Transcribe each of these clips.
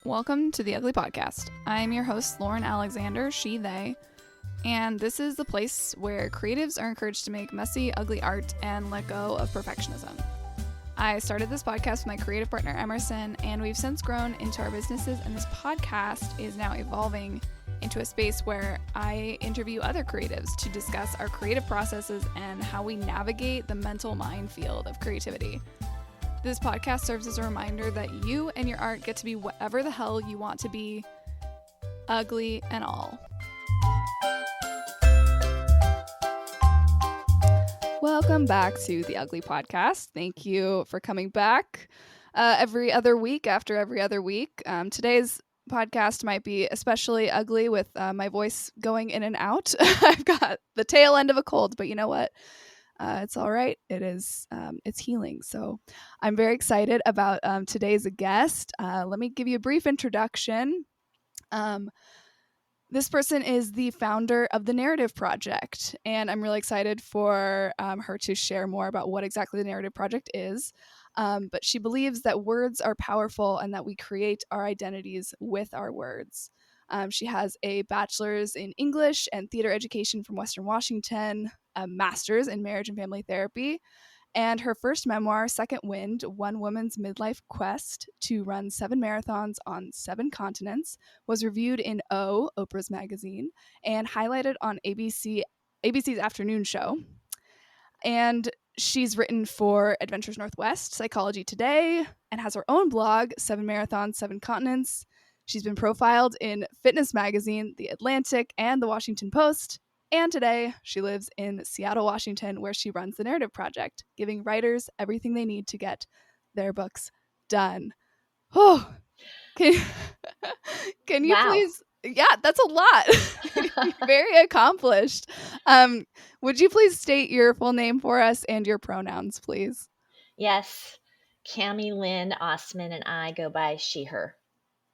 Welcome to the Ugly Podcast. I'm your host, Lauren Alexander, she, they, and this is the place where creatives are encouraged to make messy, ugly art and let go of perfectionism. I started this podcast with my creative partner, Emerson, and we've since grown into our businesses, and this podcast is now evolving into a space where I interview other creatives to discuss our creative processes and how we navigate the mental minefield of creativity. This podcast serves as a reminder that you and your art get to be whatever the hell you want to be, ugly and all. Welcome back to the Ugly Podcast. Thank you for coming back every other week after every other week. Today's podcast might be especially ugly with my voice going in and out. I've got the tail end of a cold, but you know what? It's all right. It's healing. So I'm very excited about today's guest. Let me give you a brief introduction. This person is the founder of the Narrative Project, and I'm really excited for her to share more about what exactly the Narrative Project is. But she believes that words are powerful and that we create our identities with our words. She has a bachelor's in English and theater education from Western Washington, a master's in marriage and family therapy, and her first memoir, Second Wind, One Woman's Midlife Quest to Run 7 Marathons on 7 Continents, was reviewed in O, Oprah's magazine, and highlighted on ABC's afternoon show. And she's written for Adventures Northwest, Psychology Today, and has her own blog, 7 Marathons, 7 Continents. She's been profiled in Fitness Magazine, The Atlantic, and The Washington Post. And today, she lives in Seattle, Washington, where she runs the Narrative Project, giving writers everything they need to get their books done. Oh, can you Wow. please? Yeah, that's a lot. Very accomplished. Would you please state your full name for us and your pronouns, please? Yes. Cami, Lynn, Ostman, and I go by she, her.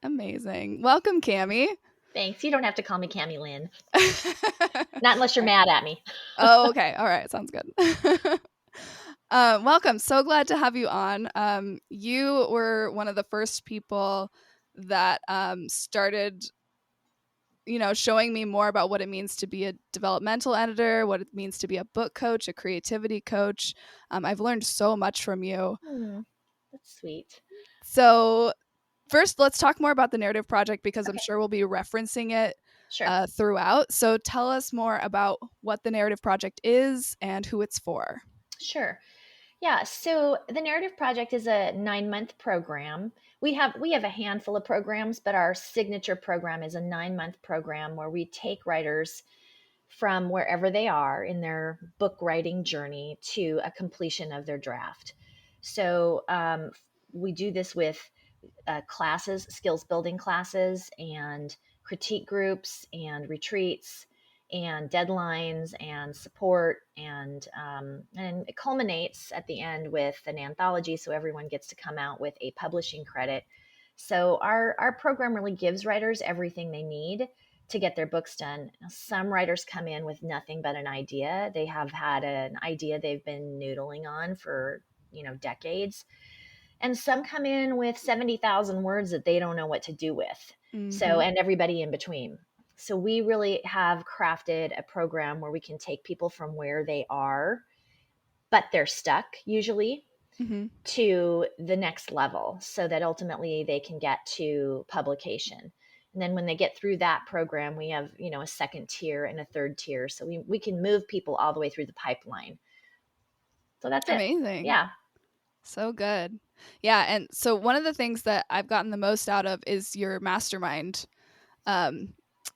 Amazing. Welcome, Cami. Thanks. You don't have to call me Cami Lynn. Not unless you're mad at me. Oh, okay. All right. Sounds good. Welcome. So glad to have you on. You were one of the first people that started, showing me more about what it means to be a developmental editor, what it means to be a book coach, a creativity coach. I've learned so much from you. That's sweet. So first, let's talk more about the Narrative Project because I'm sure we'll be referencing it throughout. So tell us more about what the Narrative Project is and who it's for. Sure. Yeah. So the Narrative Project is a 9-month program. We have a handful of programs, but our signature program is a 9-month program where we take writers from wherever they are in their book writing journey to a completion of their draft. So we do this with classes, skills building classes, and critique groups, and retreats, and deadlines, and support, and it culminates at the end with an anthology, so everyone gets to come out with a publishing credit. So our program really gives writers everything they need to get their books done. Some writers come in with nothing but an idea. They have had an idea they've been noodling on for decades. And some come in with 70,000 words that they don't know what to do with. Mm-hmm. So, and everybody in between. So we really have crafted a program where we can take people from where they are, but they're stuck usually, to the next level so that ultimately they can get to publication. And then when they get through that program, we have, a second tier and a third tier. So we can move people all the way through the pipeline. So that's amazing. Yeah. So good. Yeah. And so one of the things that I've gotten the most out of is your mastermind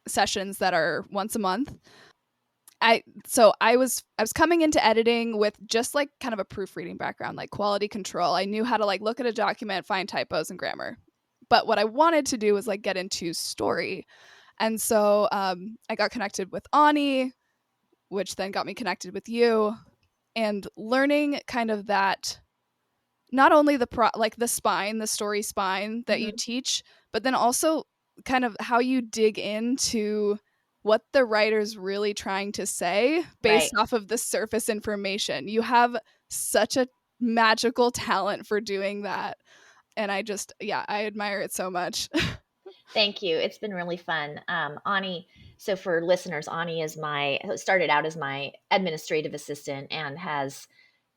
sessions that are once a month. I was coming into editing with just like kind of a proofreading background, like quality control. I knew how to like look at a document, find typos and grammar. But what I wanted to do was like get into story. And so I got connected with Ani, which then got me connected with you, and learning kind of that, not only the story spine that you teach, but then also kind of how you dig into what the writer's really trying to say based off of the surface information. You have such a magical talent for doing that. And I admire it so much. Thank you. It's been really fun. Ani, so for listeners, Ani started out as my administrative assistant and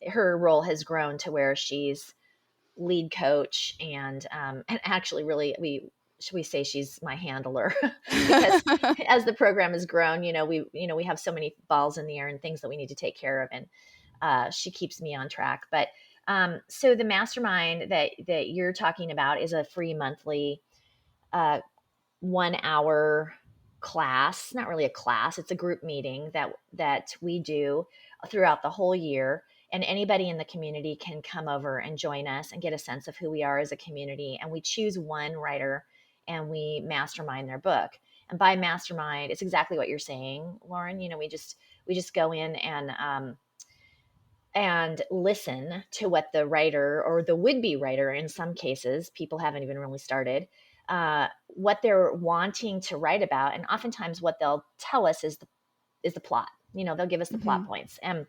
her role has grown to where she's lead coach and actually really should we say she's my handler because as the program has grown, we have so many balls in the air and things that we need to take care of, and she keeps me on track. But so the mastermind that you're talking about is a free monthly uh, 1 hour class, not really a class, it's a group meeting that we do throughout the whole year, and anybody in the community can come over and join us and get a sense of who we are as a community, and we choose one writer and we mastermind their book. And by mastermind, it's exactly what you're saying, Lauren. We just go in and listen to what the writer or the would-be writer, in some cases people haven't even really started, what they're wanting to write about. And oftentimes what they'll tell us is the plot. They'll give us the plot Hmm. points, and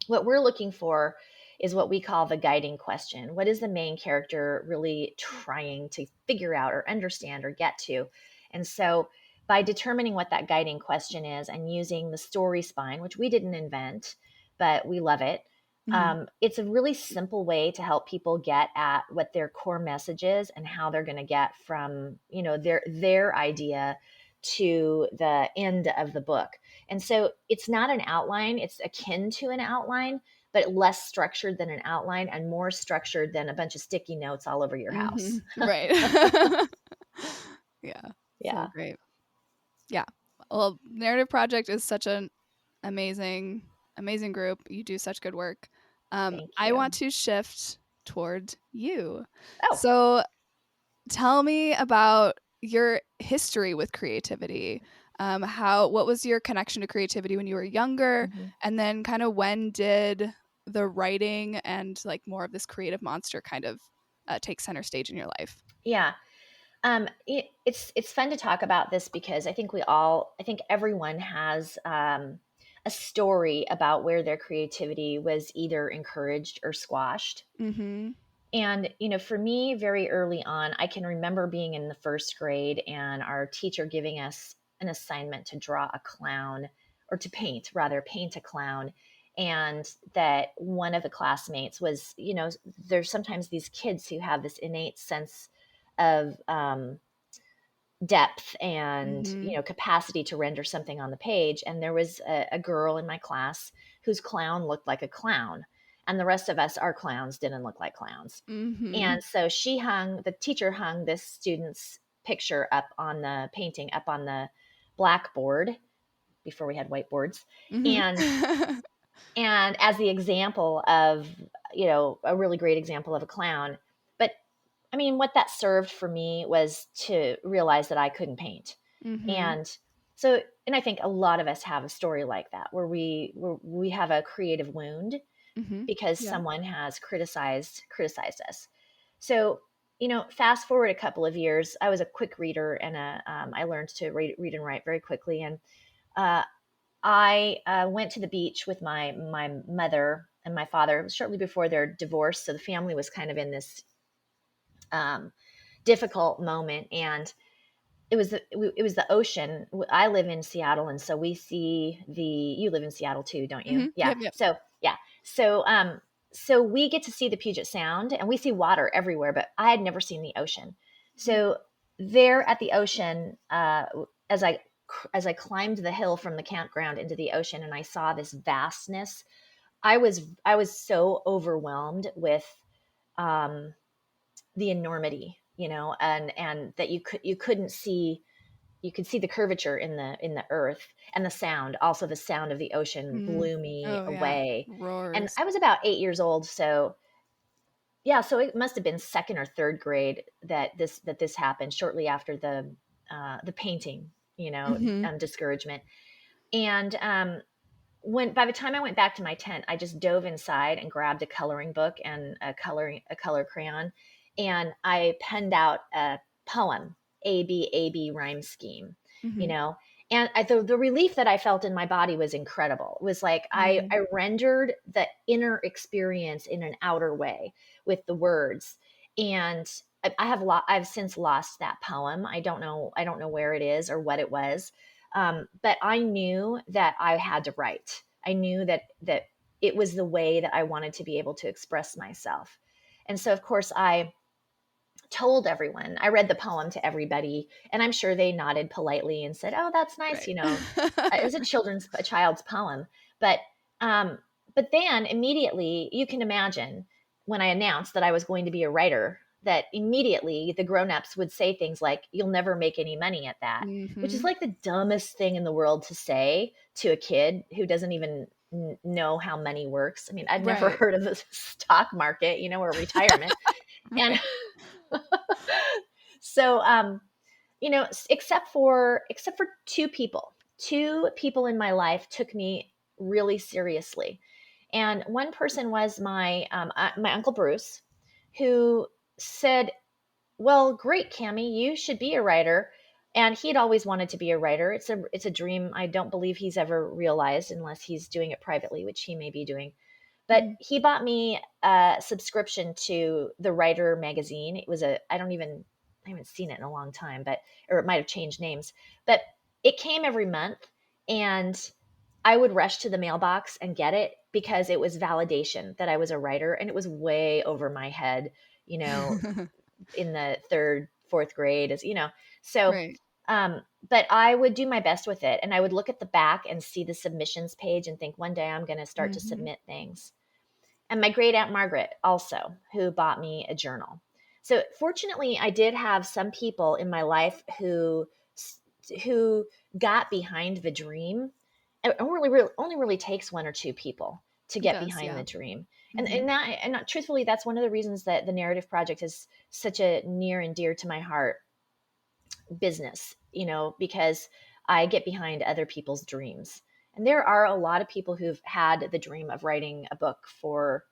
what we're looking for is what we call the guiding question. What is the main character really trying to figure out or understand or get to? And so by determining what that guiding question is and using the story spine, which we didn't invent, but we love it, Hmm. it's a really simple way to help people get at what their core message is and how they're going to get from their idea to the end of the book. And so it's not an outline, it's akin to an outline, but less structured than an outline and more structured than a bunch of sticky notes all over your Hmm. house. Right. Yeah. So Yeah. great. Yeah. Well, Narrative Project is such an amazing, amazing group. You do such good work. Thank I want you. to shift toward you. Oh, So tell me about your history with creativity. What was your connection to creativity when you were younger? mhm. And then kind of when did the writing and like more of this creative monster kind of take center stage in your life? Yeah. It's fun to talk about this because I think everyone has a story about where their creativity was either encouraged or squashed. Mm-hmm. And, for me, very early on, I can remember being in the first grade and our teacher giving us an assignment to draw a clown, or to paint, rather, paint a clown. And that one of the classmates was, there's sometimes these kids who have this innate sense of depth and, Mm-hmm. capacity to render something on the page. And there was a girl in my class whose clown looked like a clown. And the rest of us, our clowns didn't look like clowns. Mm-hmm. And so the teacher hung this student's picture up on the painting, up on the blackboard before we had whiteboards. And Mm-hmm. and as the example of, a really great example of a clown. But I mean, what that served for me was to realize that I couldn't paint. Mm-hmm. And so, and I think a lot of us have a story like that where we have a creative wound Mm-hmm. because Yeah. someone has criticized us. So, fast forward a couple of years, I was a quick reader and I learned to read and write very quickly. And uh, I went to the beach with my mother and my father shortly before their divorce. So the family was kind of in this um, difficult moment, and it was the ocean. I live in Seattle, and so we see you live in Seattle too, don't you? Mm-hmm. Yeah. Yep. Yep. So yeah. So we get to see the Puget Sound, and we see water everywhere, but I had never seen the ocean. So there at the ocean, as I as I climbed the hill from the campground into the ocean, and I saw this vastness, I was so overwhelmed with um, the enormity, and that you could see the curvature in the earth, and the sound, also the sound of the ocean Mm. blew me Oh yeah. away. And Roars. I was about 8 years old, so yeah, so it must have been second or third grade that this happened shortly after the painting, Mm-hmm. discouragement. And when by the time I went back to my tent, I just dove inside and grabbed a coloring book and a color crayon, and I penned out a poem, A B rhyme scheme, you Mm-hmm. know. And the relief that I felt in my body was incredible. It was like I, Mm. I rendered the inner experience in an outer way with the words. And I've since lost that poem. I don't know where it is or what it was. But I knew that I had to write. I knew that it was the way that I wanted to be able to express myself. And so, of course, I told everyone. I read the poem to everybody, and I'm sure they nodded politely and said, "Oh, that's nice." Right. You know, it was a child's poem, but um, but then immediately, you can imagine when I announced that I was going to be a writer, that immediately the grown-ups would say things like, "You'll never make any money at that," which is Mhm. like the dumbest thing in the world to say to a kid who doesn't even know how money works. I mean, I'd never Right. heard of the stock market, or retirement, and Right. so, except for two people in my life took me really seriously, and one person was my uncle Bruce, who said, "Well, great, Cami, you should be a writer." And he'd always wanted to be a writer. It's a dream I don't believe he's ever realized, unless he's doing it privately, which he may be doing. But Mhm. he bought me a subscription to the Writer magazine. It was I haven't seen it in a long time, or it might have changed names. But it came every month, and I would rush to the mailbox and get it because it was validation that I was a writer, and it was way over my head, you know, in the third, fourth grade, as you know. So, Right. but I would do my best with it, and I would look at the back and see the submissions page and think, one day I'm going to start to Mhm. submit things. And my great aunt Margaret also, who bought me a journal. So fortunately, I did have some people in my life who got behind the dream. It only really takes one or two people to It get does, behind the yeah. dream. And Mhm. truthfully, that's one of the reasons that the Narrative Project is such a near and dear to my heart business, because I get behind other people's dreams. And there are a lot of people who've had the dream of writing a book for,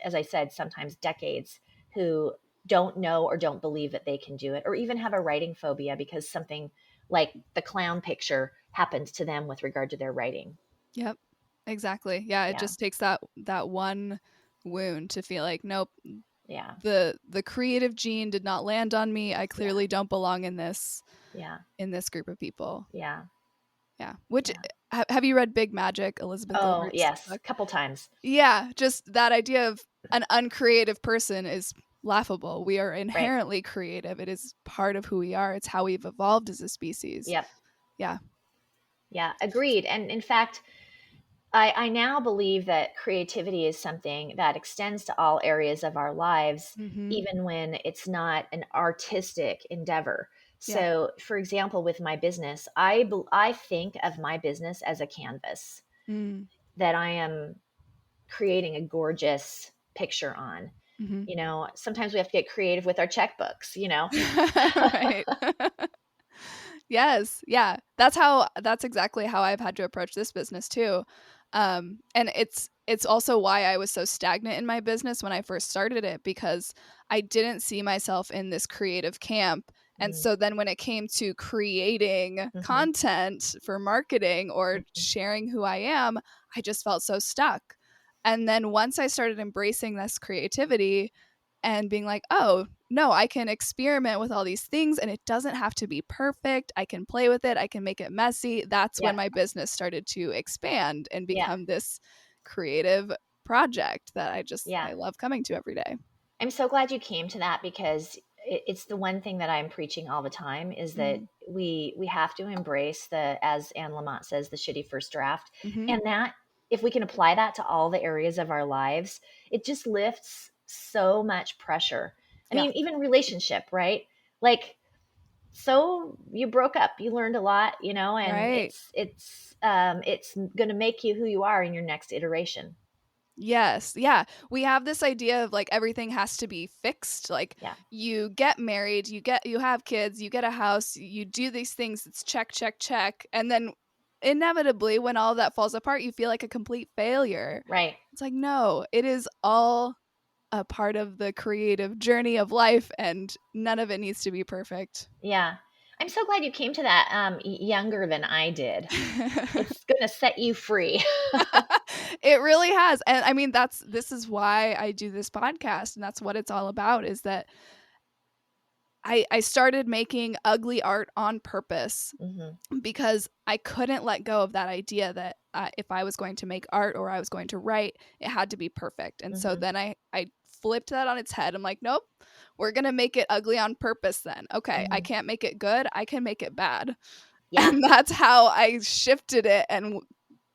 as I said, sometimes decades, who don't know or don't believe that they can do it, or even have a writing phobia because something like the clown picture happened to them with regard to their writing. Yep. Exactly. Yeah, it Yeah. just takes that one wound to feel like, nope, Yeah. the creative gene did not land on me. I Yeah. clearly don't belong Yeah. in this group of people. Yeah. Yeah. Which Yeah. have you read Big Magic, Elizabeth Oh, Gilbert's yes. book? A couple times. Yeah, just that idea of an uncreative person is laughable. We are Right. inherently creative. It is part of who we are. It's how we've evolved as a species. Yep. Yeah. Yeah. Agreed. And in fact, I now believe that creativity is something that extends to all areas of our lives, Mhm. even when it's not an artistic endeavor. Yeah. So, for example, with my business, I think of my business as a canvas Mm. that I am creating a gorgeous picture on. Mhm. Sometimes we have to get creative with our checkbooks. Right. Yes. Yeah. That's exactly how I've had to approach this business too. And it's also why I was so stagnant in my business when I first started it, because I didn't see myself in this creative camp. And Mm, so then when it came to creating mhm, content for marketing or mhm. sharing who I am, I just felt so stuck. And then once I started embracing this creativity and being like, oh, no, I can experiment with all these things and it doesn't have to be perfect. I can play with it. I can make it messy. That's when Yeah, my business started to expand and yeah, become this creative project that yeah. I love coming to every day. I'm so glad you came to that, because it's the one thing that I'm preaching all the time, is that Mm-hmm. we have to embrace the, as Anne Lamott says, the shitty first draft. Mm-hmm. And that, if we can apply that to all the areas of our lives, it just lifts so much pressure. I Yeah. mean, even relationship, right? Like, so you broke up, you learned a lot, and Right. it's going to make you who you are in your next iteration. Yes. Yeah. We have this idea of like everything has to be fixed. Like Yeah, you get married, you have kids, you get a house, you do these things, it's check, check, check. And then inevitably when all of that falls apart, you feel like a complete failure. right. It's like, no, it is all a part of the creative journey of life and none of it needs to be perfect. Yeah. I'm so glad you came to that younger than I did. It's going to set you free. It really has. And I mean, this is why I do this podcast, and that's what it's all about, is that I started making ugly art on purpose Hmm. because I couldn't let go of that idea that if I was going to make art or I was going to write, it had to be perfect. And so Hmm. then I flipped that on its head. I'm like, nope, we're going to make it ugly on purpose then. Okay, I Hmm. can't make it good. I can make it bad. Yeah. And that's how I shifted it and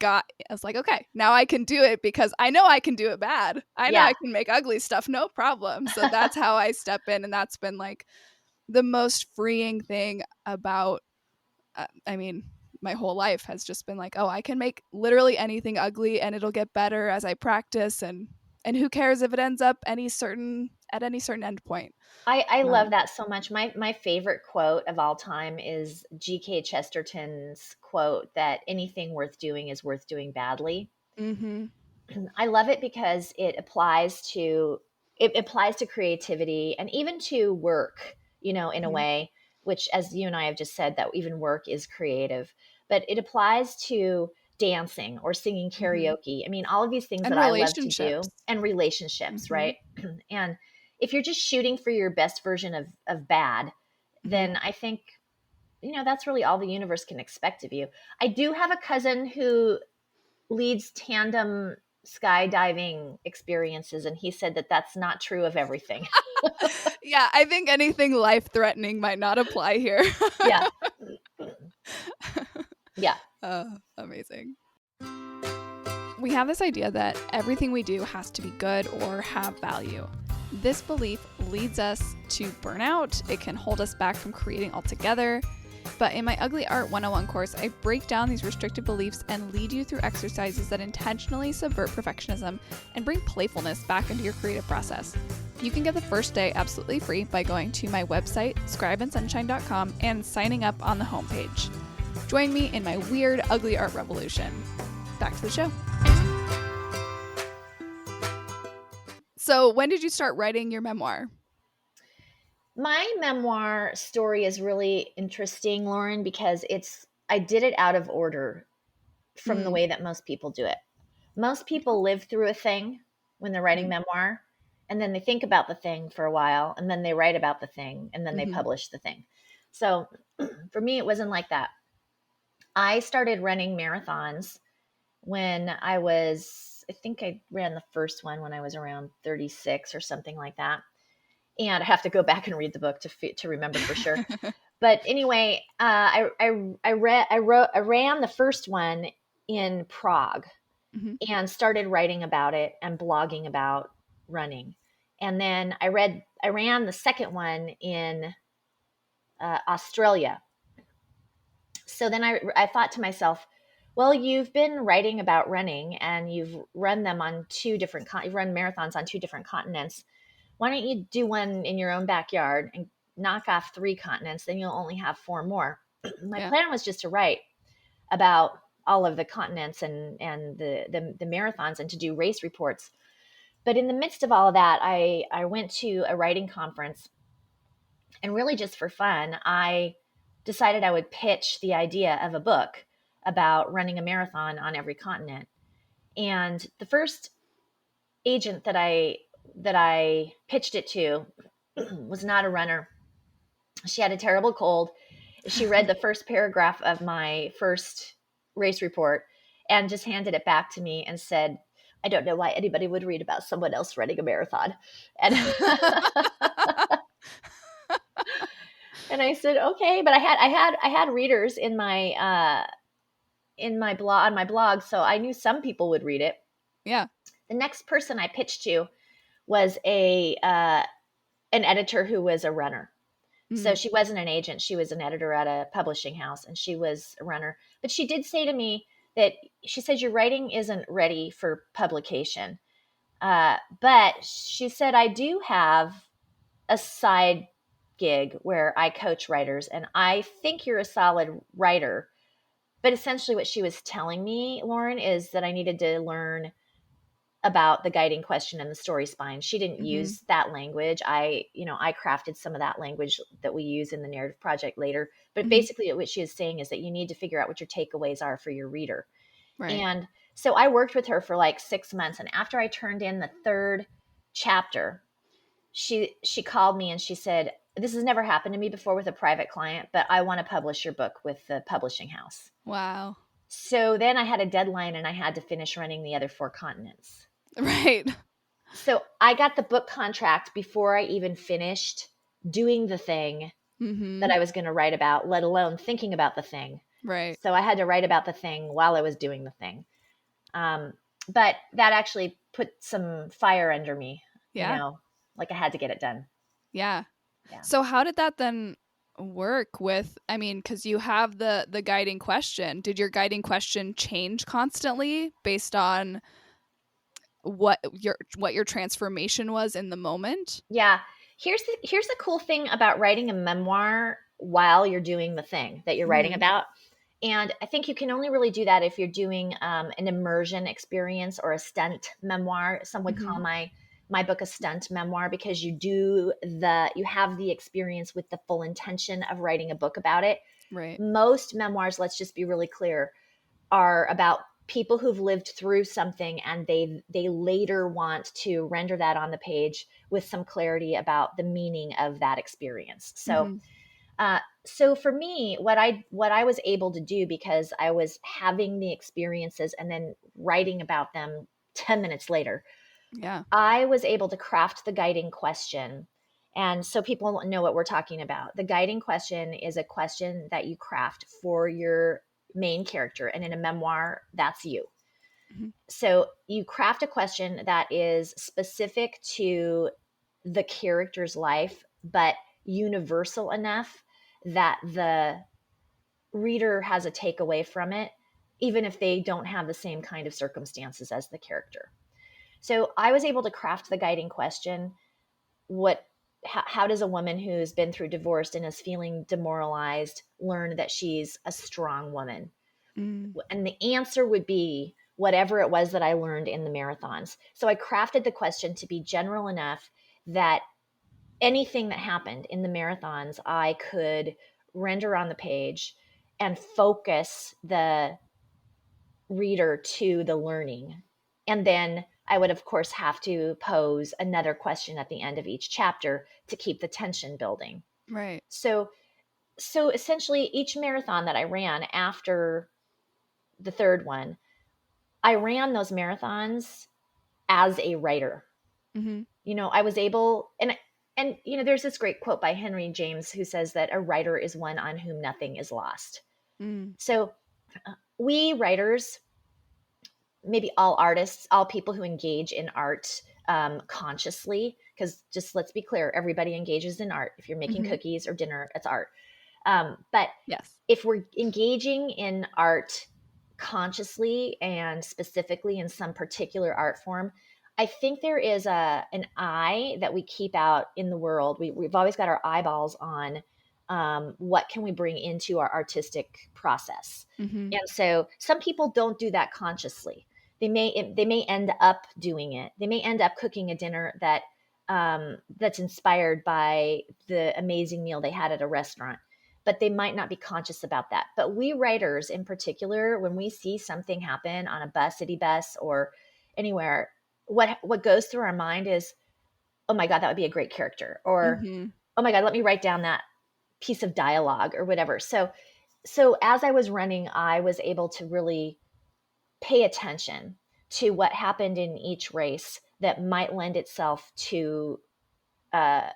I was like, okay, now I can do it because I know I can do it bad. I know Yeah. I can make ugly stuff, no problem. So that's how I step in. And that's been like the most freeing thing about, I mean, my whole life has just been like, oh, I can make literally anything ugly and it'll get better as I practice. And who cares if it ends up at any certain end point. I love Um, that so much. My favorite quote of all time is G.K. Chesterton's quote that anything worth doing is worth doing badly. mhm, I love it because it applies to creativity and even to work, in a mhm, way, which, as you and I have just said, that even work is creative, but it applies to dancing or singing mhm. karaoke. I mean, all of these things And that I love to relationships. do, and relationships, Mhm, right? And if you're just shooting for your best version of bad, mhm. then I think, that's really all the universe can expect of you. I do have a cousin who leads tandem skydiving experiences, and he said that that's not true of everything. Yeah, I think anything life threatening might not apply here. Yeah. Yeah. Amazing. We have this idea that everything we do has to be good or have value. This belief leads us to burnout. It can hold us back from creating altogether. But in my Ugly Art 101 course, I break down these restrictive beliefs and lead you through exercises that intentionally subvert perfectionism and bring playfulness back into your creative process. You can get the first day absolutely free by going to my website, scribeandsunshine.com, and signing up on the homepage. Join me in my weird, ugly art revolution. Back to the show. So, when did you start writing your memoir? My memoir story is really interesting, Lauren, because I did it out of order from the Mm, way that most people do it. Most people live through a thing when they're writing mm, memoir, and then they think about the thing for a while, and then they write about the thing, and then they mm-hmm, publish the thing. So for me, it wasn't like that. I started running marathons when I think I ran the first one when I was around 36 or something like that. And I have to go back and read the book to remember for sure. But anyway, I ran the first one in Prague mm-hmm, and started writing about it and blogging about running. And then I ran the second one in Australia. So then I thought to myself, well, you've been writing about running and you've run them on you've run marathons on two different continents. Why don't you do one in your own backyard and knock off three continents? Then you'll only have four more. My yeah, plan was just to write about all of the continents and the marathons and to do race reports. But in the midst of all of that, I went to a writing conference, and really just for fun, I decided I would pitch the idea of a book about running a marathon on every continent. And the first agent that I pitched it to was not a runner. She had a terrible cold. She read the first paragraph of my first race report and just handed it back to me and said, I don't know why anybody would read about someone else running a marathon. And and I said, okay, but I had readers in my blog on my blog, so I knew some people would read it. yeah, The next person I pitched to was a an editor who was a runner. So mm, she wasn't an agent, she was an editor at a publishing house, and she was a runner. But she did say to me that she said, your writing isn't ready for publication. But she said, I do have a side gig where I coach writers, and I think you're a solid writer. But essentially, what she was telling me, Lauren, is that I needed to learn about the guiding question and the story spine. She didn't Mhm. use that language. I crafted some of that language that we use in the narrative project later. But Mhm. basically, what she is saying is that you need to figure out what your takeaways are for your reader. Right. And so I worked with her for like 6 months. And after I turned in the third chapter, she called me and she said, "This has never happened to me before with a private client, but I want to publish your book with the publishing house." Wow. So then I had a deadline and I had to finish running the other 4 continents. Right. So I got the book contract before I even finished doing the thing that Mhm. I was going to write about, let alone thinking about the thing. Right. So I had to write about the thing while I was doing the thing. Um, but that actually put some fire under me, Yeah. like I had to get it done. Yeah. Yeah. So how did that then work with, I mean, cuz you have the guiding question. Did your guiding question change constantly based on what your transformation was in the moment? Yeah. Here's the cool thing about writing a memoir while you're doing the thing that you're writing Mhm. about. And I think you can only really do that if you're doing an immersion experience or a stunt memoir. Some would call Mhm. my book a stunt memoir because you have the experience with the full intention of writing a book about it. Right. Most memoirs, let's just be really clear, are about people who've lived through something and they later want to render that on the page with some clarity about the meaning of that experience. So Mhm. so for me, what I was able to do, because I was having the experiences and then writing about them 10 minutes later, Yeah. I was able to craft the guiding question. And so people know what we're talking about. The guiding question is a question that you craft for your main character. And in a memoir, that's you. Mhm. So you craft a question that is specific to the character's life, but universal enough that the reader has a takeaway from it, even if they don't have the same kind of circumstances as the character. So I was able to craft the guiding question: what how does a woman who's been through divorce and is feeling demoralized learn that she's a strong woman? Mm. And the answer would be whatever it was that I learned in the marathons. So I crafted the question to be general enough that anything that happened in the marathons, I could render on the page and focus the reader to the learning. And then I would, of course, have to pose another question at the end of each chapter to keep the tension building. Right. So, so essentially, each marathon that I ran after the third one, I ran those marathons as a writer. Mhm. I was able, and there's this great quote by Henry James who says that a writer is one on whom nothing is lost. Mm. So we writers, maybe all artists, all people who engage in art consciously, because just let's be clear, everybody engages in art. If you're making Mhm. cookies or dinner, it's art. But Yes. if we're engaging in art consciously and specifically in some particular art form, I think there is an eye that we keep out in the world. We've always got our eyeballs on what can we bring into our artistic process. Mhm. And so some people don't do that consciously. They may end up doing it. They may end up cooking a dinner that's inspired by the amazing meal they had at a restaurant, but they might not be conscious about that. But we writers in particular, when we see something happen on a bus, city bus, or anywhere, what goes through our mind is, oh my God, that would be a great character. Or, Mhm. oh my God, let me write down that piece of dialogue or whatever. So as I was running, I was able to really pay attention to what happened in each race that might lend itself to uh,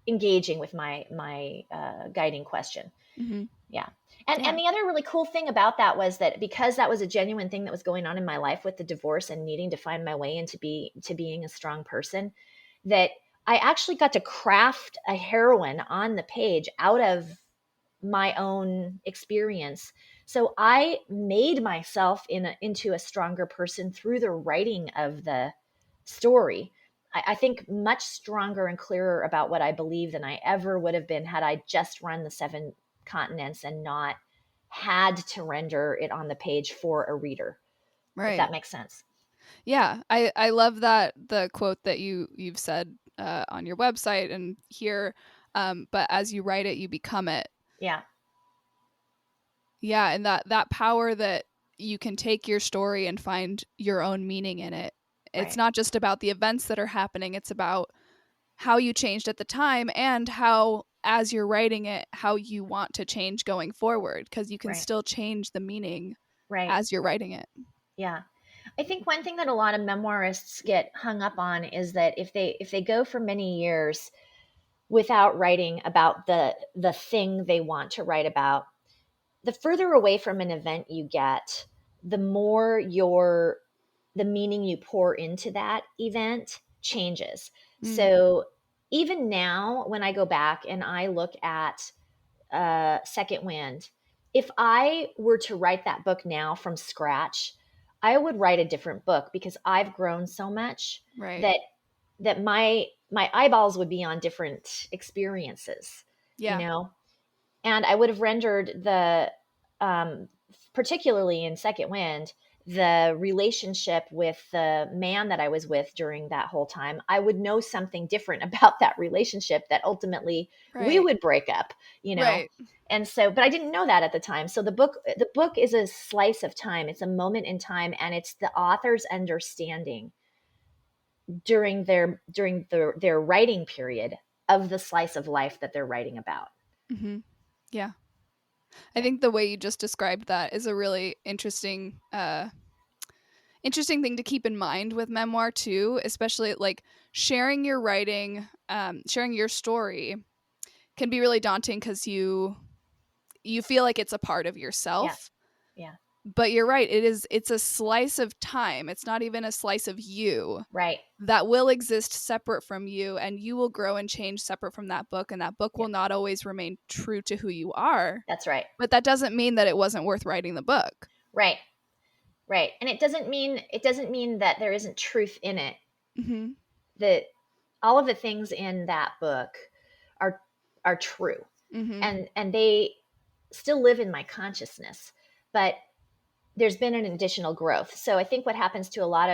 engaging with my guiding question. Mhm. Yeah. And Yeah. the other really cool thing about that was that because that was a genuine thing that was going on in my life with the divorce and needing to find my way into being a strong person, that I actually got to craft a heroine on the page out of my own experience. So I made myself into a stronger person through the writing of the story. I think much stronger and clearer about what I believe than I ever would have been had I just run the 7 continents and not had to render it on the page for a reader, if Right. that makes sense. Yeah, I love that the quote that you've said on your website and here, but as you write it, you become it. Yeah, Yeah, and that power that you can take your story and find your own meaning in it. It's right, not just about the events that are happening, it's about how you changed at the time and how as you're writing it, how you want to change going forward because you can right, still change the meaning right. as you're writing it. Yeah. I think one thing that a lot of memoirists get hung up on is that if they go for many years without writing about the thing they want to write about, the further away from an event you get, the more the meaning you pour into that event changes. Mm, So even now, when I go back and I look at Second Wind, if I were to write that book now from scratch, I would write a different book because I've grown so much right. that my eyeballs would be on different experiences, you Yeah. know, and I would have rendered um, particularly in Second Wind, the relationship with the man that I was with during that whole time. I would know something different about that relationship that ultimately we Right. would break up, you know. Right. And so, but I didn't know that at the time. So the book is a slice of time. It's a moment in time, and it's the author's understanding during their writing period of the slice of life that they're writing about. Hmm. Yeah. I Yeah. think the way you just described that is a really interesting thing to keep in mind with memoir too, especially like sharing your writing, sharing your story can be really daunting because you feel like it's a part of Yeah. yourself. Yeah. But you're right, it's a slice of time. It's not even a slice of you Right. that will exist separate from you, and you will grow and change separate from that book, and that book Yeah. will not always remain true to who you are. That's right. But that doesn't mean that it wasn't worth writing the book. Right. Right. And it doesn't mean that there isn't truth in it. Hmm. That all of the things in that book are are true. Hmm. And they still live in my consciousness. But there's been an additional growth. So I think what happens to a lot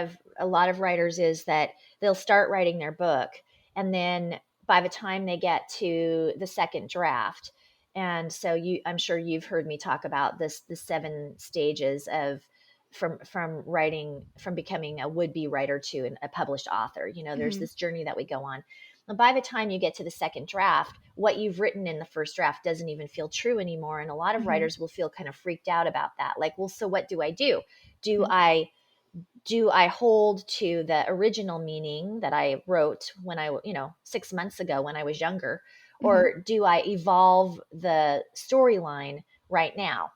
of writers is that they'll start writing their book, and then by the time they get to the second draft, and so I'm sure you've heard me talk about this, the 7 stages of from becoming a would-be writer to a published author. There's Hmm. this journey that we go on. And by the time you get to the second draft, what you've written in the first draft doesn't even feel true anymore. And a lot of Hmm. writers will feel kind of freaked out about that. Like, well, so what do I do? Do Hmm. I do I hold to the original meaning that I wrote when 6 months ago when I was younger, Hmm. or do I evolve the storyline right now?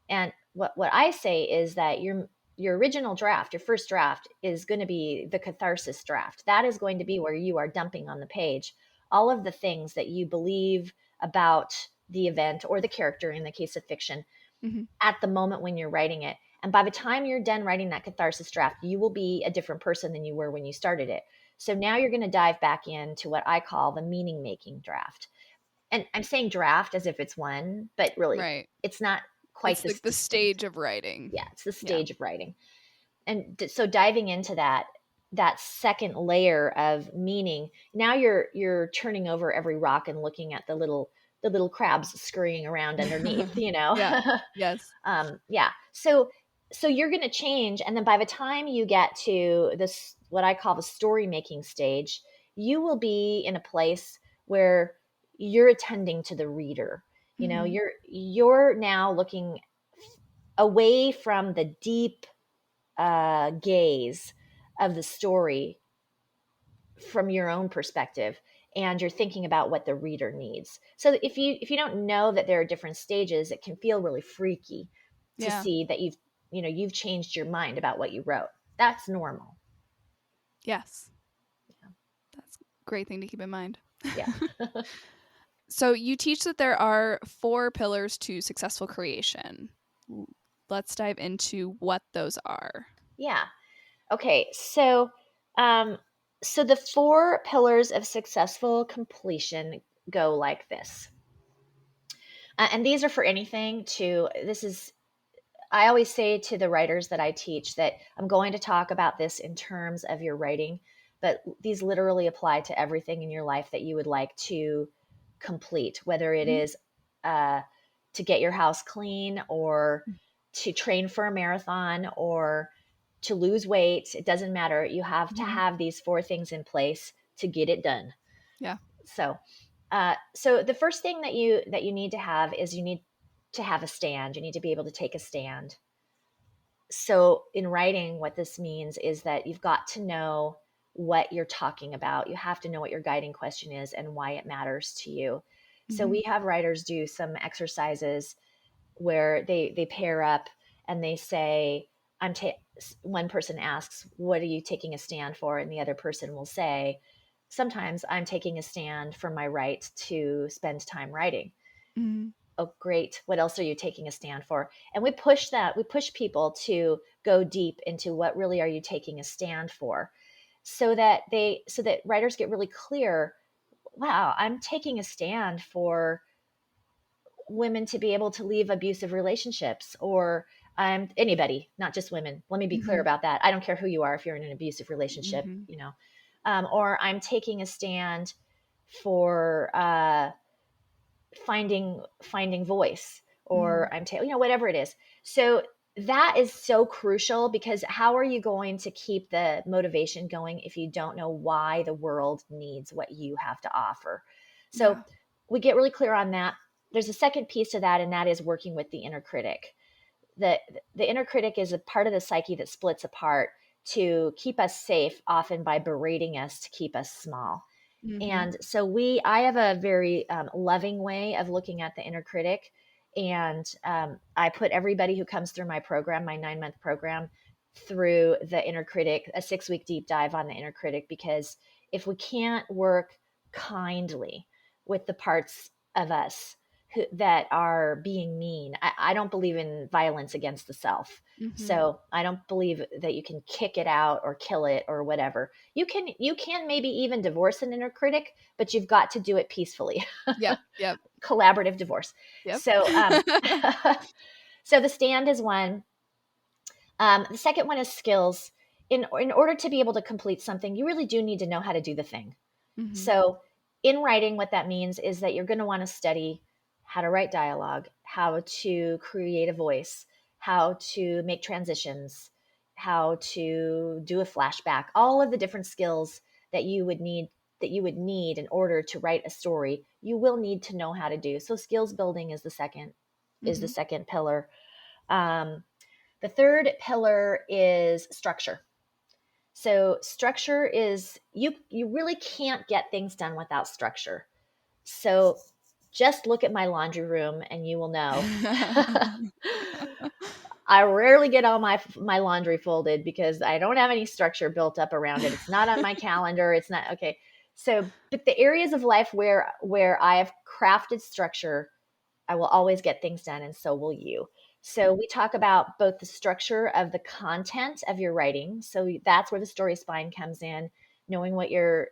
And what I say is that your original draft, your first draft, is going to be the catharsis draft. That is going to be where you are dumping on the page all of the things that you believe about the event or the character in the case of fiction Hmm. at the moment when you're writing it. And by the time you're done writing that catharsis draft, you will be a different person than you were when you started it. So now you're going to dive back into what I call the meaning making draft. And I'm saying draft as if it's one, but really Right. it's not quite It's this like the distinct. stage of writing. Yeah, it's the Yeah. stage of writing. And so diving into that second layer of meaning, now you're turning over every rock and looking at the little crabs scurrying around underneath, Yeah. Yes. yeah. So you're going to change, and then by the time you get to this, what I call the story making stage, you will be in a place where you're attending to the reader. Hmm. You're now looking away from the deep gaze of the story from your own perspective, and you're thinking about what the reader needs. So if you don't know that there are different stages, it can feel really freaky to Yeah. see that you've changed your mind about what you wrote. That's normal. Yes. That's a great thing to keep in mind. Yeah. So you teach that there are 4 pillars to successful creation. Let's dive into what those are. Yeah. Okay. Um so the 4 pillars of successful completion go like this. And these are for anything to this is I always say to the writers that I teach that I'm going to talk about this in terms of your writing, but these literally apply to everything in your life that you would like to complete, whether it Mhm. is uh, to get your house clean or to train for a marathon or to lose weight. It doesn't matter. You have to Mhm. have these four things in place to get it done. Yeah. So the first thing that you need to have is you need to have a stand. You need to be able to take a stand. So in writing, what this means is that you've got to know what you're talking about. You have to know what your guiding question is and why it matters to you. So Mhm. we have writers do some exercises where they pair up and they say, one person asks, what are you taking a stand for? And the other person will say, sometimes I'm taking a stand for my right to spend time writing. Mhm. Oh, great. What else are you taking a stand for? And we push people to go deep into what really are you taking a stand for, so that writers get really clear. Wow, I'm taking a stand for women to be able to leave abusive relationships, or anybody, not just women. Let me be clear Mhm. about that. I don't care who you are if you're in an abusive relationship, Mhm. or I'm taking a stand for finding voice, Mhm. or whatever it is. So that is so crucial, because how are you going to keep the motivation going if you don't know why the world needs what you have to offer? So Yeah. we get really clear on that. There's a second piece to that, and that is working with the inner critic. The inner critic is a part of the psyche that splits apart to keep us safe, often by berating us to keep us small. Mhm. And so I have a very loving way of looking at the inner critic. And I put everybody who comes through my program, my 9-month program, through the inner critic, a 6-week deep dive on the inner critic, because if we can't work kindly with the parts of us that are being mean, I don't believe in violence against the self. Mhm. So I don't believe that you can kick it out or kill it or whatever. You can maybe even divorce an inner critic, but you've got to do it peacefully. Yep. Yep. Collaborative divorce. Yep. So so the stand is one. The second one is skills. In order to be able to complete something, you really do need to know how to do the thing. Mhm. So, in writing, what that means is that you're going to want to study how to write dialogue, how to create a voice, how to make transitions, how to do a flashback, all of the different skills that you would need in order to write a story. You will need to know how to do. So skills building is the Mhm. second pillar. Um, the third pillar is structure. So structure is you really can't get things done without structure. So just look at my laundry room and you will know. I rarely get all my laundry folded because I don't have any structure built up around it. It's not on my calendar. It's not okay. So, but the areas of life where I have crafted structure, I will always get things done, and so will you. So we talk about both the structure of the content of your writing. So that's where the story spine comes in, knowing what your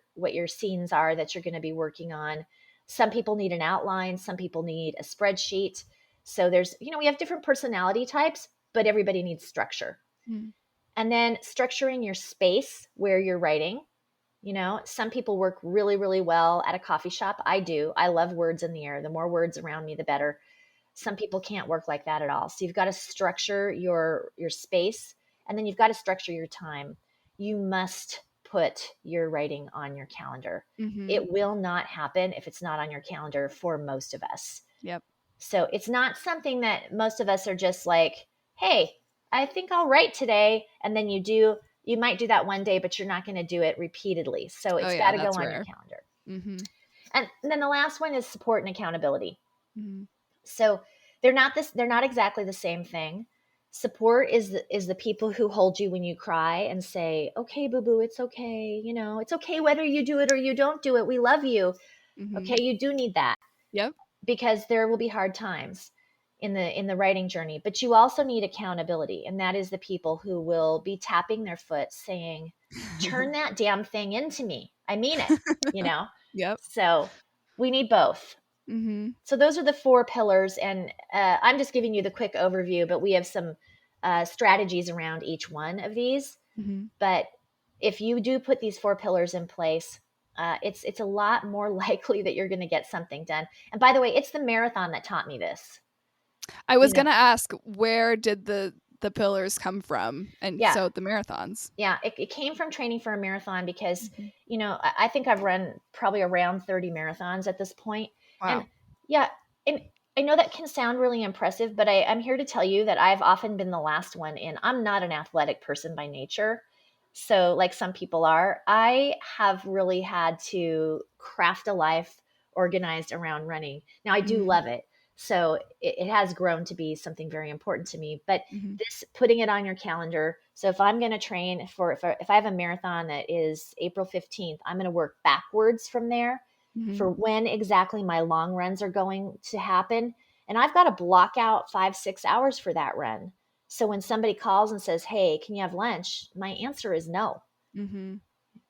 scenes are that you're going to be working on. Some people need an outline, some people need a spreadsheet. So we have different personality types, but everybody needs structure. Mhm. And then structuring your space where you're writing. Some people work really, really well at a coffee shop. I do. I love words in the air. The more words around me, the better. Some people can't work like that at all. So you've got to structure your space, and then you've got to structure your time. You must put your writing on your calendar. Mhm. It will not happen if it's not on your calendar for most of us. Yep. So it's not something that most of us are just like, hey, I think I'll write today. And then you might do that one day, but you're not going to do it repeatedly. So Oh it's got yeah, to go that's on your rare. calendar. Mhm. And then the last one is support and accountability. Mhm. So they're not exactly the same thing. Support is the people who hold you when you cry and say, "Okay, boo boo, it's okay. It's okay whether you do it or you don't do it. We love you." Mhm. Okay, you do need that, Yep. because there will be hard times in the writing journey, but you also need accountability, and that is the people who will be tapping their foot saying, "Turn that damn thing into me. I mean it." You know? Yep. So, we need both. Mhm. So those are the four pillars, and I'm just giving you the quick overview, but we have some strategies around each one of these. Mm-hmm. But if you do put these 4 pillars in place, it's a lot more likely that you're going to get something done. And by the way, it's the marathon that taught me this. I You was know, gonna ask, where did the pillars come from? And yeah, so the marathons. yeah, it came from training for a marathon because, Mhm. I think I've run probably around 30 marathons at this point. And Wow. yeah, and I know that can sound really impressive, but I'm here to tell you that I've often been the last one in. I'm not an athletic person by nature. So, like some people are, I have really had to craft a life organized around running. Now, I do Mm-hmm. love it. So, it has grown to be something very important to me. But Mm-hmm. this putting it on your calendar. So if I'm going to train for, if I have a marathon that is April 15th, I'm going to work backwards from there Mm-hmm. for when exactly my long runs are going to happen. And I've got to block out 5, 6 hours for that run. So when somebody calls and says, "Hey, can you have lunch?" My answer is no, Mm-hmm.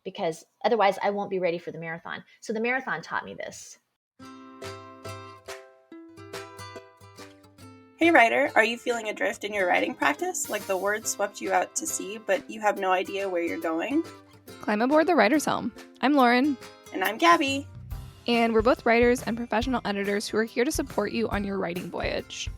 because otherwise I won't be ready for the marathon. So the marathon taught me this. Hey writer, are you feeling adrift in your writing practice? Like the words swept you out to sea, but you have no idea where you're going? Climb aboard the writer's helm. I'm Lauren. And I'm Gabby. And we're both writers and professional editors who are here to support you on your writing voyage.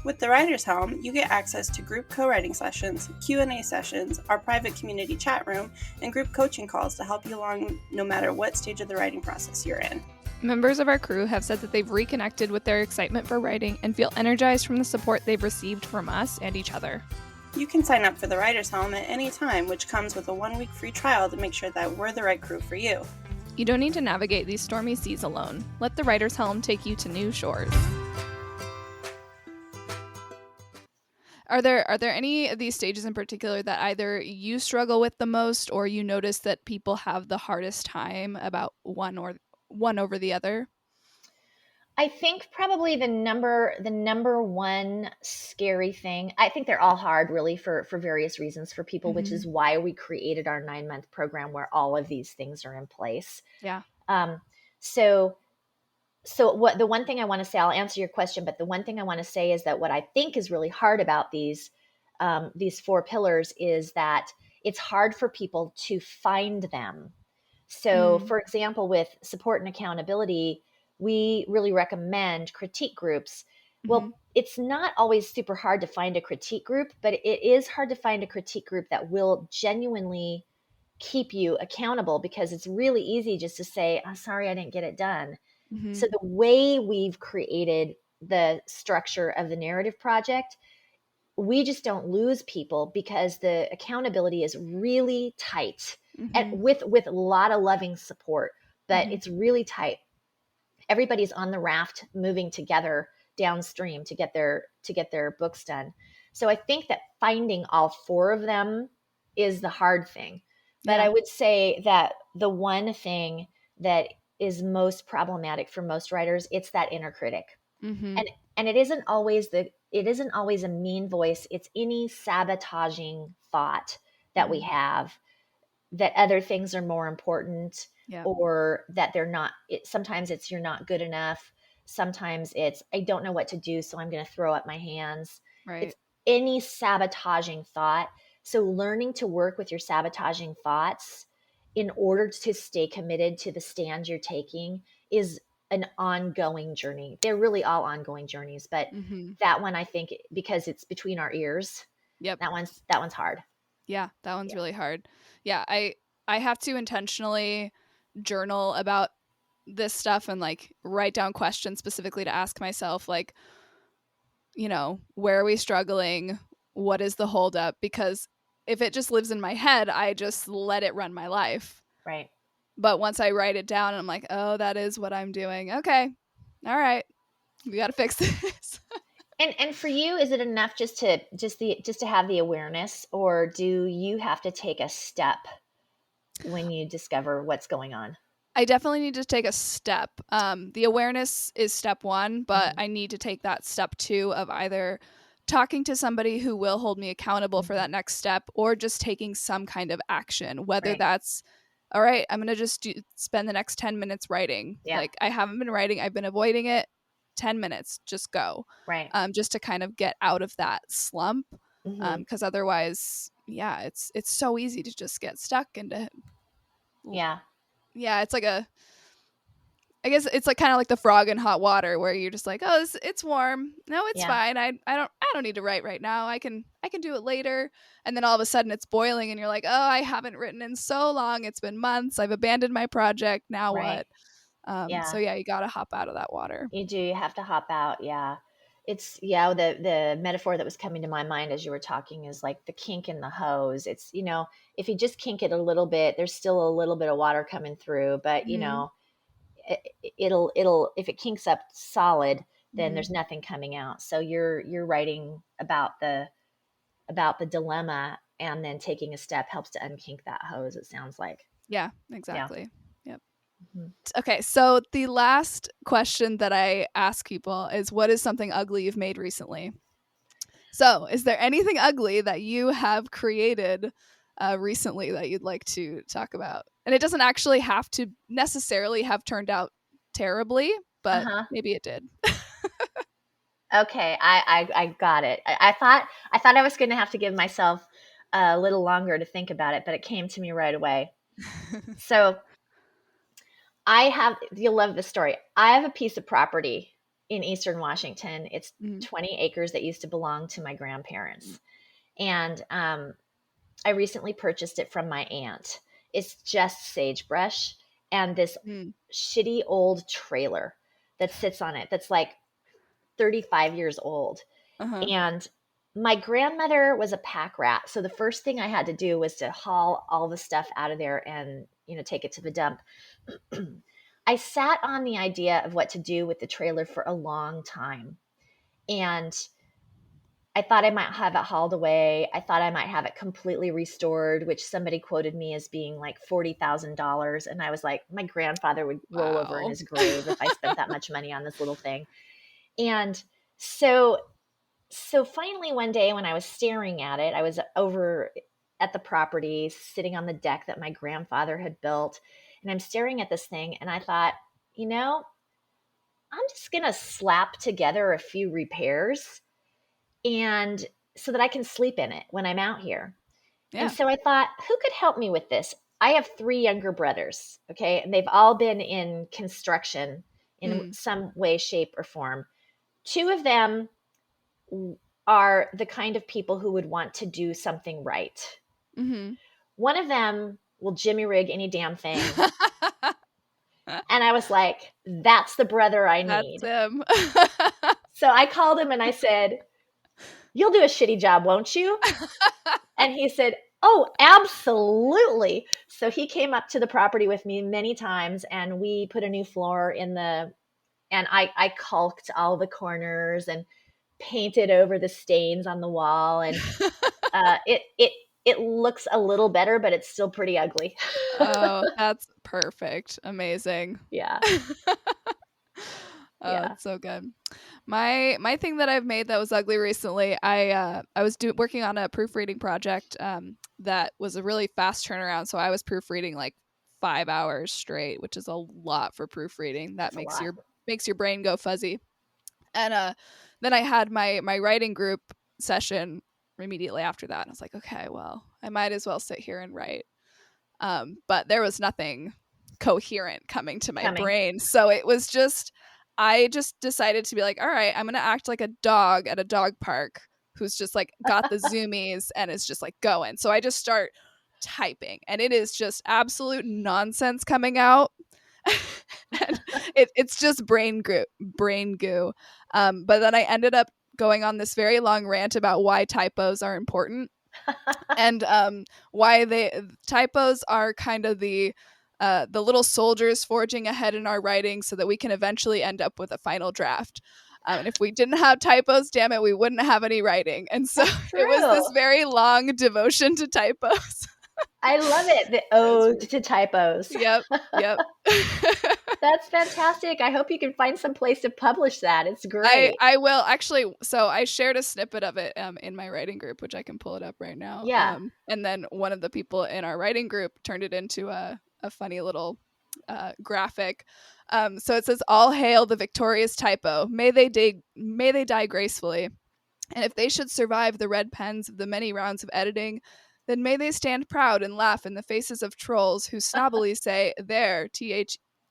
With the Writer's Helm, you get access to group co-writing sessions, Q&A sessions, our private community chat room, and group coaching calls to help you along no matter what stage of the writing process you're in. Members of our crew have said that they've reconnected with their excitement for writing and feel energized from the support they've received from us and each other. You can sign up for the Writer's Helm at any time, which comes with a 1-week free trial to make sure that we're the right crew for you. You don't need to navigate these stormy seas alone. Let the writer's helm take you to new shores. Are there any of these stages in particular that either you struggle with the most, or you notice that people have the hardest time about one over the other? I think probably the number one scary thing. I think they're all hard, really, for various reasons for people, which Mm-hmm. is why we created our 9-month program where all of these things are in place. Yeah. Um, so so what the one thing I want to say, I'll answer your question, but the one thing I want to say is that what I think is really hard about these 4 pillars is that it's hard for people to find them. So, Mm. for example, with support and accountability, we really recommend critique groups. Mm-hmm. Well, it's not always super hard to find a critique group, but it is hard to find a critique group that will genuinely keep you accountable, because it's really easy just to say, "I'm sorry, I didn't get it done." Mm-hmm. So, the way we've created the structure of the narrative project, we just don't lose people because the accountability is really tight, and Mm-hmm. with a lot of loving support, but Mm-hmm. it's really tight. Everybody's on the raft moving together downstream to get their books done. So I think that finding all 4 of them is the hard thing. But I Yeah. would say that the one thing that is most problematic for most writers, it's that inner critic. Mm-hmm. And it isn't always a mean voice. It's any sabotaging thought that we Mm-hmm. have, that other things are more important, Yeah. or that they're not. Sometimes it's you're not good enough. Sometimes it's I don't know what to do, so I'm going to throw up my hands. Right. It's any sabotaging thought. So learning to work with your sabotaging thoughts in order to stay committed to the stand you're taking is an ongoing journey. They're really all ongoing journeys, but Mm-hmm. that one, I think, because it's between our ears, Yep. that one's hard. Yeah, that one's Yeah. really hard. Yeah, I have to intentionally journal about this stuff and like write down questions specifically to ask myself, like, where are we struggling? What is the holdup? Because if it just lives in my head, I just let it run my life. Right. But once I write it down, I'm like, oh, that is what I'm doing. Okay. All right. We got to fix this. And for you, is it enough just to have the awareness, or do you have to take a step when you discover what's going on? I definitely need to take a step. The awareness is step one, but Mhm. I need to take that step two of either talking to somebody who will hold me accountable for Mhm. that next step, or just taking some kind of action, whether Right. that's, all right, I'm going to just spend the next 10 minutes writing. Yeah. Like, I haven't been writing, I've been avoiding it. 10 minutes, just go. Right. Just to kind of get out of that slump. Mm-hmm. because otherwise, yeah, it's so easy to just get stuck into. Yeah. Yeah, it's like I guess it's like kind of like the frog in hot water where you're just like, oh, it's warm. No, it's Yeah. fine. I don't need to write right now. I can do it later. And then all of a sudden it's boiling, and you're like, oh, I haven't written in so long. It's been months. I've abandoned my project. Now Right. what? So Yeah. yeah, you gotta hop out of that water. You do. You have to hop out. Yeah. It's yeah, the metaphor that was coming to my mind as you were talking is like the kink in the hose. It's, if you just kink it a little bit, there's still a little bit of water coming through, but Hmm. it'll if it kinks up solid, then Hmm. there's nothing coming out. So you're writing about the dilemma, and then taking a step helps to unkink that hose, it sounds like. Yeah, Yeah. exactly. Yep. Mhm. Okay, so the last question that I ask people is, what is something ugly you've made recently? So, is there anything ugly that you have created recently that you'd like to talk about? And it doesn't actually have to necessarily have turned out terribly, but Uh-huh. maybe it did. Okay, I got it. I thought I was going to have to give myself a little longer to think about it, but it came to me right away. So you'll love this story. I have a piece of property in Eastern Washington. It's Mm, 20 acres that used to belong to my grandparents. And I recently purchased it from my aunt. It's just sagebrush and this mm, shitty old trailer that sits on it that's like 35 years old. uh-huh. And my grandmother was a pack rat. So the first thing I had to do was to haul all the stuff out of there and, take it to the dump. I sat on the idea of what to do with the trailer for a long time. And I thought I might have it hauled away. I thought I might have it completely restored, which somebody quoted me as being like $40,000. And I was like, my grandfather would roll over in Wow. his grave if I spent that much money on this little thing. And so finally one day when I was staring at it, I was over at the property, sitting on the deck that my grandfather had built, and I'm staring at this thing and I thought, you know, I'm just going to slap together a few repairs and so that I can sleep in it when I'm out here. And Yeah. so I thought, who could help me with this? I have three younger brothers, okay, and they've all been in construction in Mm, some way, shape, or form. Two of them are the kind of people who would want to do something right. mm-hmm. One of them will jimmy rig any damn thing. And I was like, that's the brother I That's need. him. So I called him and I said, you'll do a shitty job, won't you? And he said, oh, absolutely. So he came up to the property with me many times and we put a new floor in and I caulked all the corners and painted over the stains on the wall. And it looks a little better, but it's still pretty ugly. Oh, that's perfect. Amazing. Yeah. Oh, Yeah. it's so good. My thing that I've made that was ugly recently, I was working on a proofreading project that was a really fast turnaround. So I was proofreading like 5 hours straight, which is a lot for proofreading. That That's a lot. makes your brain go fuzzy. And then I had my writing group session immediately after that. And I was like, okay, well, I might as well sit here and write. But there was nothing coherent coming to my Coming. brain. So I just decided to be like, all right, I'm going to act like a dog at a dog park who's just like got the zoomies and is just like going. So I just start typing and it is just absolute nonsense coming out. And it's just brain goo. But then I ended up going on this very long rant about why typos are important and why they typos are kind of the little soldiers forging ahead in our writing so that we can eventually end up with a final draft. And if we didn't have typos, damn it, we wouldn't have any writing. And so That's it was true. this very long devotion to typos. I love it. The It was ode really to typos. Yep, yep. That's fantastic. I hope you can find some place to publish that. It's I great. I will actually. So I shared a snippet of it in my writing group, which I can pull it up right now. Yeah. And then one of the people in our writing group turned it into a funny little graphic. So it says, "All hail the victorious typo. May they die gracefully." And if they should survive the red pens of the many rounds of editing, then may they stand proud and laugh in the faces of trolls who snobbily say there,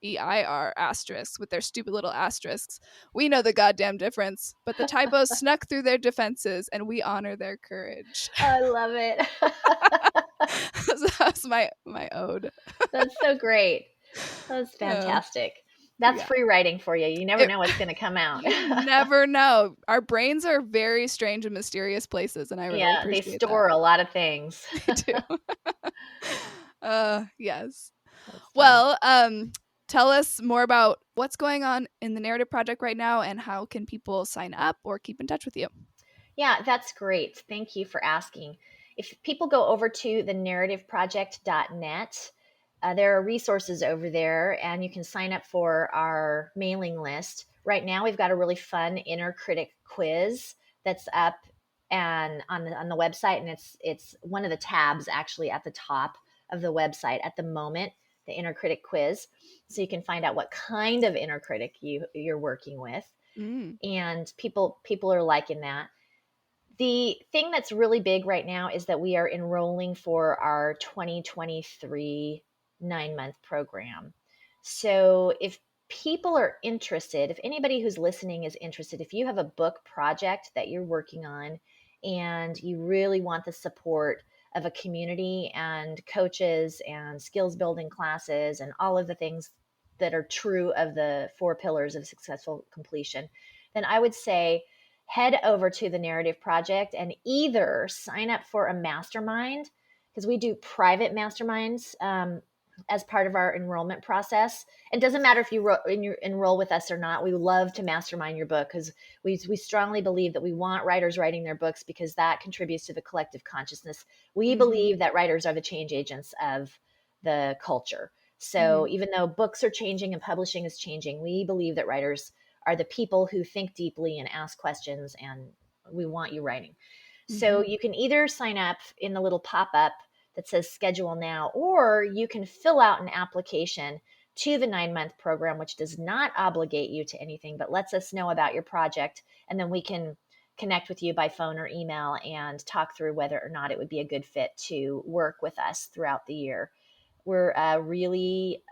THEIR asterisks with their stupid little asterisks. We know the goddamn difference, but the typos snuck through their defenses and we honor their courage. I love it. That's my ode. That's so great. That's fantastic. That's free writing for you. You never know what's going to come out. You never know. Our brains are very strange and mysterious places, and I really appreciate they store a lot of things. They do. Yes. Well, tell us more about what's going on in the Narrative Project right now and how can people sign up or keep in touch with you? Yeah, that's great. Thank you for asking. If people go over to thenarrativeproject.net, there are resources over there, and you can sign up for our mailing list. Right now, we've got a really fun inner critic quiz that's up and on the website, and it's one of the tabs actually at the top of the website at the moment, the inner critic quiz, so you can find out what kind of inner critic you're working with, and people are liking that. The thing that's really big right now is that we are enrolling for our 2023 9-month program. So if people are interested, if anybody who's listening is interested, if you have a book project that you're working on and you really want the support of a community and coaches and skills building classes and all of the things that are true of the 4 pillars of successful completion, then I would say head over to the Narrative Project and either sign up for a mastermind, because we do private masterminds as part of our enrollment process. It doesn't matter if you enroll with us or not. We love to mastermind your book because we strongly believe that we want writers writing their books because that contributes to the collective consciousness. We believe that writers are the change agents of the culture. So even though books are changing and publishing is changing, we believe that writers are the people who think deeply and ask questions, and we want you writing. So you can either sign up in the little pop-up that says schedule now, or you can fill out an application to the 9-month program, which does not obligate you to anything, but lets us know about your project. And then we can connect with you by phone or email and talk through whether or not it would be a good fit to work with us throughout the year. We're a really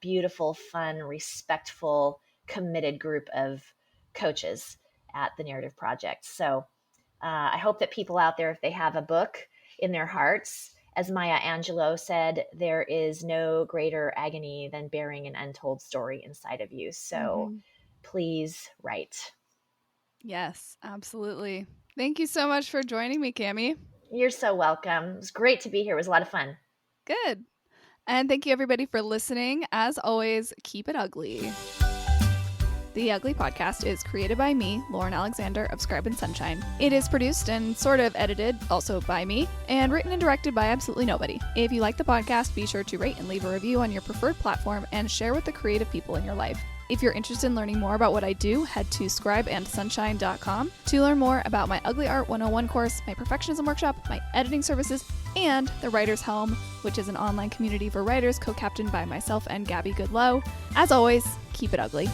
beautiful, fun, respectful, committed group of coaches at the Narrative Project. So I hope that people out there, if they have a book in their hearts, as Maya Angelou said, there is no greater agony than bearing an untold story inside of you. So please write. Yes, absolutely. Thank you so much for joining me, Cami. You're so welcome. It was great to be here. It was a lot of fun. Good. And thank you, everybody, for listening. As always, keep it ugly. The Ugly Podcast is created by me, Lauren Alexander of Scribe and Sunshine. It is produced and sort of edited, also by me, and written and directed by absolutely nobody. If you like the podcast, be sure to rate and leave a review on your preferred platform and share with the creative people in your life. If you're interested in learning more about what I do, head to scribeandsunshine.com to learn more about my Ugly Art 101 course, my perfectionism workshop, my editing services, and the Writer's Helm, which is an online community for writers co-captained by myself and Gabby Goodlow. As always, keep it ugly.